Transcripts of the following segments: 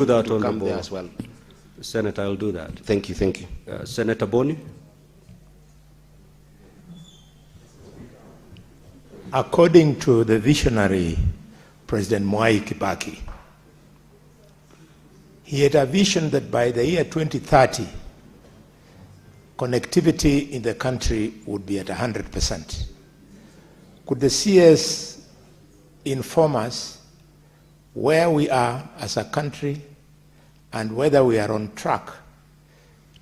do that to on come the there board as well. Senator, I'll do that. Thank you, thank you. Senator Boni? According to the visionary President Kibaki, he had a vision that by the year 2030, connectivity in the country would be at 100%. Could the CS inform us where we are as a country and whether we are on track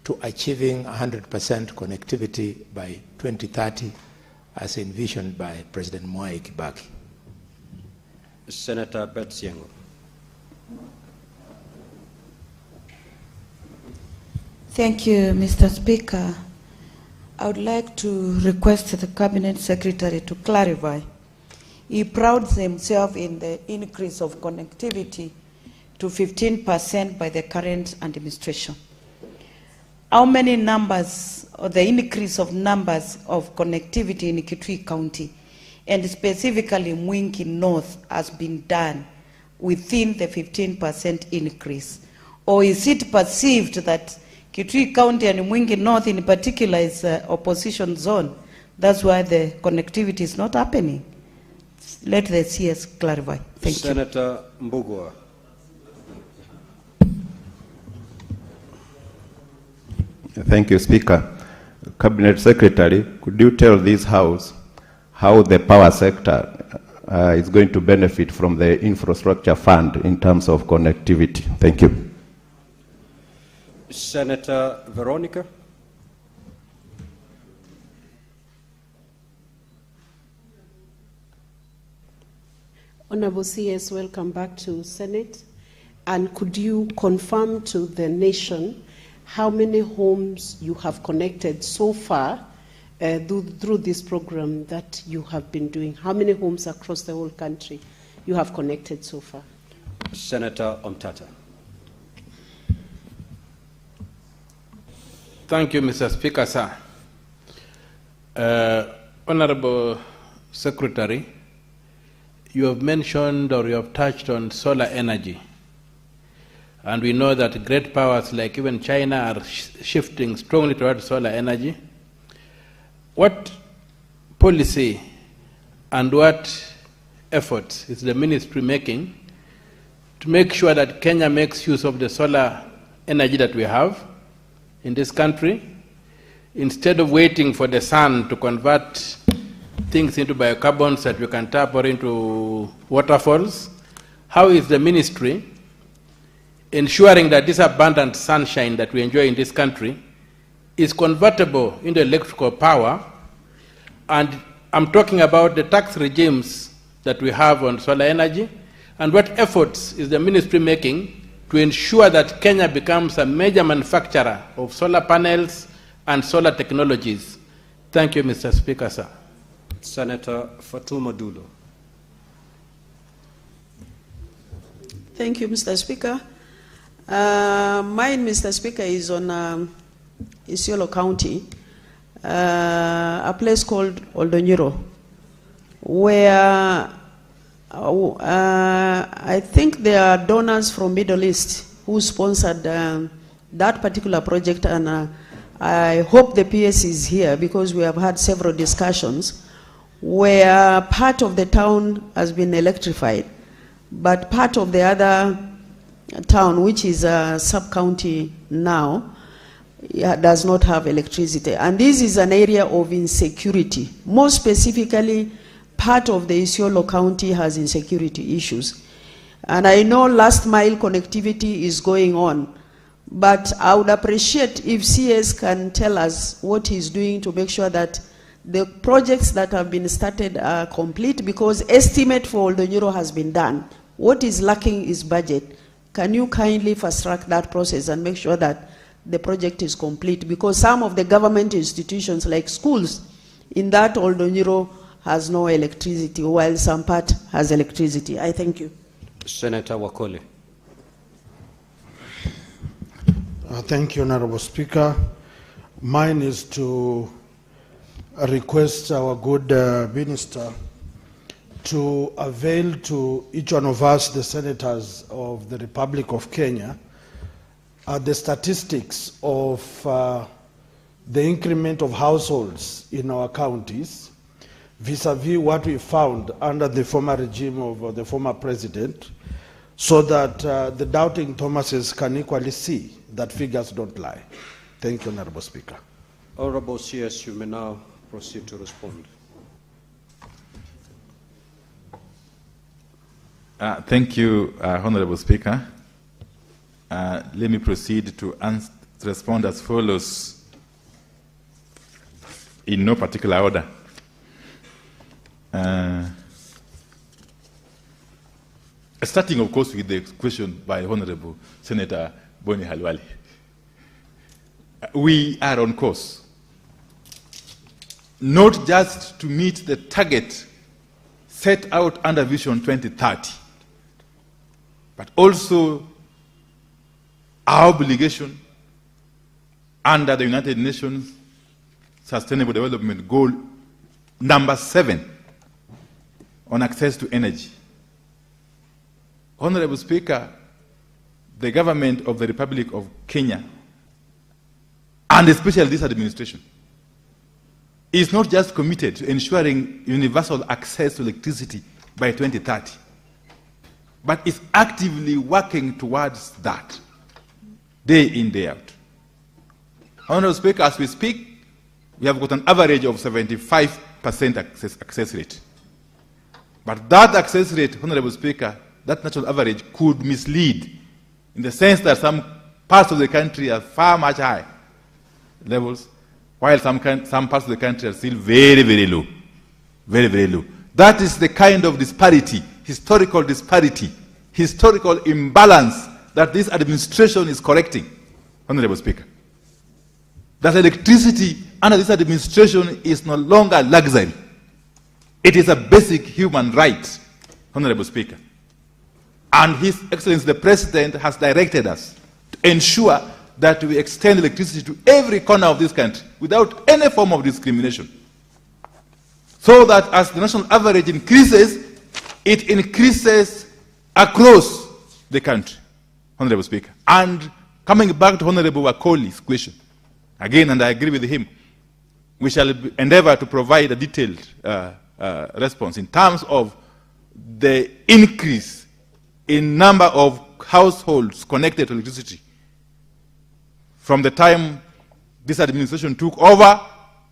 to achieving 100% connectivity by 2030 as envisioned by President Mwai Kibaki? Senator MATIANG'I. Thank you, Mr. Speaker. I would like to request the Cabinet Secretary to clarify. He prouds himself in the increase of connectivity to 15% by the current administration. How many numbers, or the increase of numbers of connectivity in Kitui County, and specifically Mwingi North, has been done within the 15% increase? Or is it perceived that Kitui County and Mwingi North in particular is an opposition zone? That's why the connectivity is not happening. Let the CS clarify. Thank you. Senator Mbugua. Thank you, Speaker. Cabinet Secretary, could you tell this House how the power sector is going to benefit from the infrastructure fund in terms of connectivity? Thank you. Senator Veronica. Honorable CS, welcome back to Senate. And could you confirm to the nation how many homes you have connected so far through this program that you have been doing? How many homes across the whole country you have connected so far? Senator Omtata. Thank you, Mr. Speaker, sir. Honorable Secretary, you have mentioned or you have touched on solar energy. And we know that great powers like even China are shifting strongly towards solar energy. What policy and what efforts is the ministry making to make sure that Kenya makes use of the solar energy that we have in this country, instead of waiting for the sun to convert things into biocarbons that we can tap or into waterfalls? How is the ministry ensuring that this abundant sunshine that we enjoy in this country is convertible into electrical power? And I'm talking about the tax regimes that we have on solar energy, and what efforts is the ministry making to ensure that Kenya becomes a major manufacturer of solar panels and solar technologies? Thank you, Mr. Speaker, sir. Senator Fatuma Dulo. Thank you, Mr. Speaker. Mine, Mr. Speaker, is on Isiolo County, a place called Oldonyiro, where I think there are donors from Middle East who sponsored that particular project, and I hope the PS is here because we have had several discussions where part of the town has been electrified, but part of the other town, which is a sub-county now, does not have electricity. And this is an area of insecurity. More specifically, part of the Isiolo County has insecurity issues. And I know last mile connectivity is going on, but I would appreciate if CS can tell us what he's doing to make sure that the projects that have been started are complete, because estimate for Oldonyiro has been done. What is lacking is budget. Can you kindly fast track that process and make sure that the project is complete? Because some of the government institutions like schools in that Oldonyiro has no electricity, while some part has electricity. I thank you. Senator Wakoli. Thank you, Honorable Speaker. Mine is to request our good minister to avail to each one of us, the senators of the Republic of Kenya, the statistics of the increment of households in our counties vis-a-vis what we found under the former regime of the former president, so that the doubting Thomases can equally see that figures don't lie. Thank you, Honorable Speaker. Honorable CS, you may now proceed to respond. Thank you, Honorable Speaker. Let me proceed to respond as follows, in no particular order. Starting, of course, with the question by Honorable Senator Boni Halwali. We are on course, not just to meet the target set out under Vision 2030, but also our obligation under the United Nations Sustainable Development Goal number 7 on access to energy. Honorable Speaker, the government of the Republic of Kenya, and especially this administration, is not just committed to ensuring universal access to electricity by 2030, but is actively working towards that, day in, day out. Honorable Speaker, as we speak, we have got an average of 75% access rate. But that access rate, Honorable Speaker, that natural average could mislead, in the sense that some parts of the country are far much high levels, while some parts of the country are still very, very low. Very, very low. That is the kind of disparity, historical imbalance that this administration is correcting, Honorable Speaker. That electricity under this administration is no longer luxury. It is a basic human right, Honorable Speaker. And His Excellency the President has directed us to ensure that we extend electricity to every corner of this country without any form of discrimination. So that as the national average increases, it increases across the country, Honorable Speaker. And coming back to Honorable Wakoli's question, again, and I agree with him, we shall endeavor to provide a detailed response in terms of the increase in number of households connected to electricity from the time this administration took over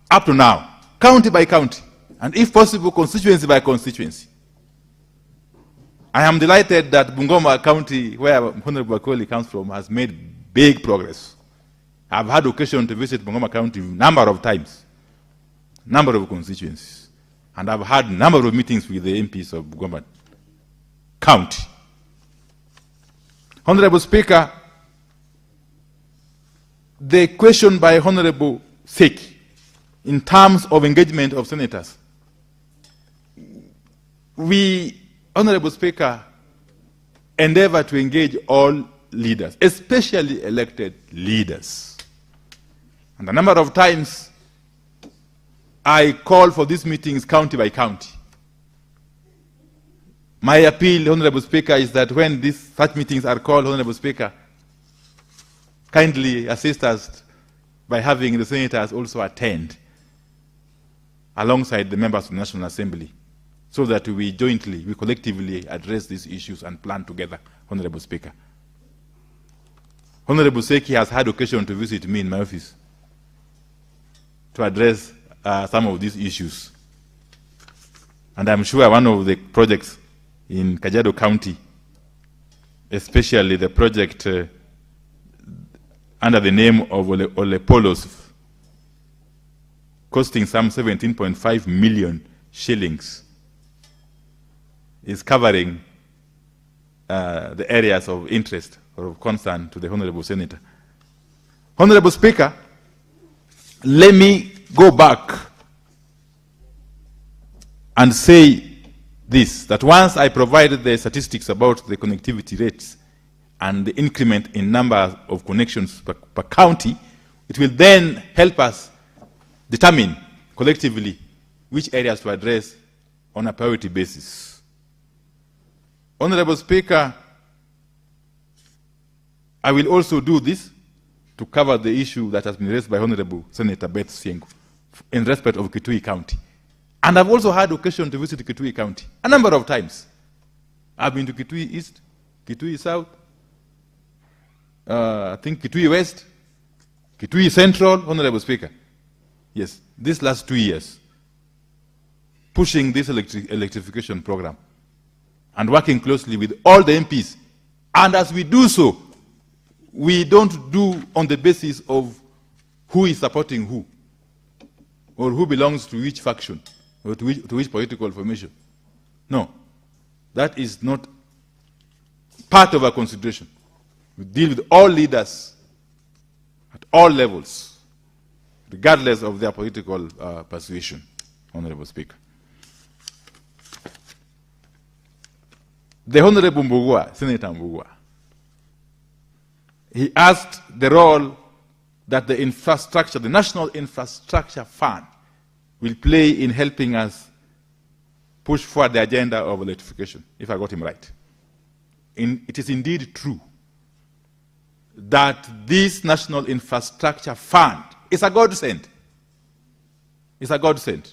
up to now, county by county, and if possible, constituency by constituency. I am delighted that Bungoma County, where Honorable Wakoli comes from, has made big progress. I've had occasion to visit Bungoma County a number of times, number of constituencies, and I've had a number of meetings with the MPs of Bungoma County. Honorable Speaker, the question by Honorable Seki in terms of engagement of senators, we, Honorable Speaker, endeavor to engage all leaders, especially elected leaders. And a number of times, I call for these meetings county by county. My appeal, Honorable Speaker, is that when such meetings are called, Honorable Speaker, kindly assist us by having the senators also attend alongside the members of the National Assembly, so that we collectively address these issues and plan together, Honorable Speaker. Honorable Seki has had occasion to visit me in my office to address some of these issues. And I'm sure one of the projects in Kajiado County, especially the project under the name of Olepolos, costing some 17.5 million shillings, is covering the areas of interest or of concern to the Honorable Senator. Honorable Speaker, let me go back and say this, that once I provided the statistics about the connectivity rates and the increment in number of connections per county, it will then help us determine collectively which areas to address on a priority basis. Honorable Speaker, I will also do this to cover the issue that has been raised by Honorable Senator Beth Siengo in respect of Kitui County. And I've also had occasion to visit Kitui County a number of times. I've been to Kitui East, Kitui South, I think Kitui West, Kitui Central, Honorable Speaker. Yes, these last 2 years, pushing this electrification program and working closely with all the MPs. And as we do so, we don't do on the basis of who is supporting who, or who belongs to which faction, or to which political formation. No, that is not part of our consideration. We deal with all leaders at all levels, regardless of their political persuasion, Honorable Speaker. The Honorable Mbugua, Senator Mbugua, he asked the role that the infrastructure, the National Infrastructure Fund, will play in helping us push forward the agenda of electrification, if I got him right. It is indeed true that this National Infrastructure Fund is a godsend. It's a godsend.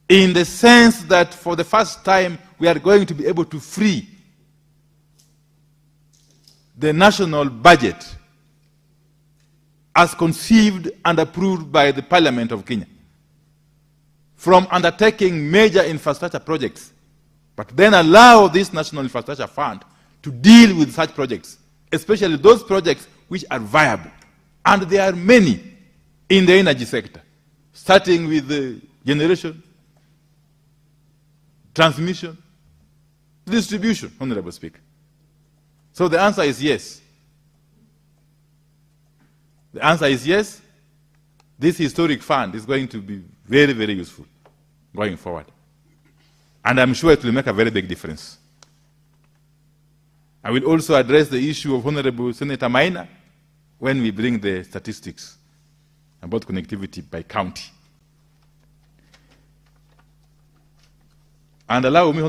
In the sense that for the first time, we are going to be able to free the national budget as conceived and approved by the Parliament of Kenya from undertaking major infrastructure projects, but then allow this National Infrastructure Fund to deal with such projects, especially those projects which are viable. And there are many in the energy sector, starting with the generation, transmission, distribution, Honorable Speaker. So the answer is yes. The answer is yes. This historic fund is going to be very, very useful going forward. And I'm sure it will make a very big difference. I will also address the issue of Honorable Senator Maina when we bring the statistics about connectivity by county. And allow me,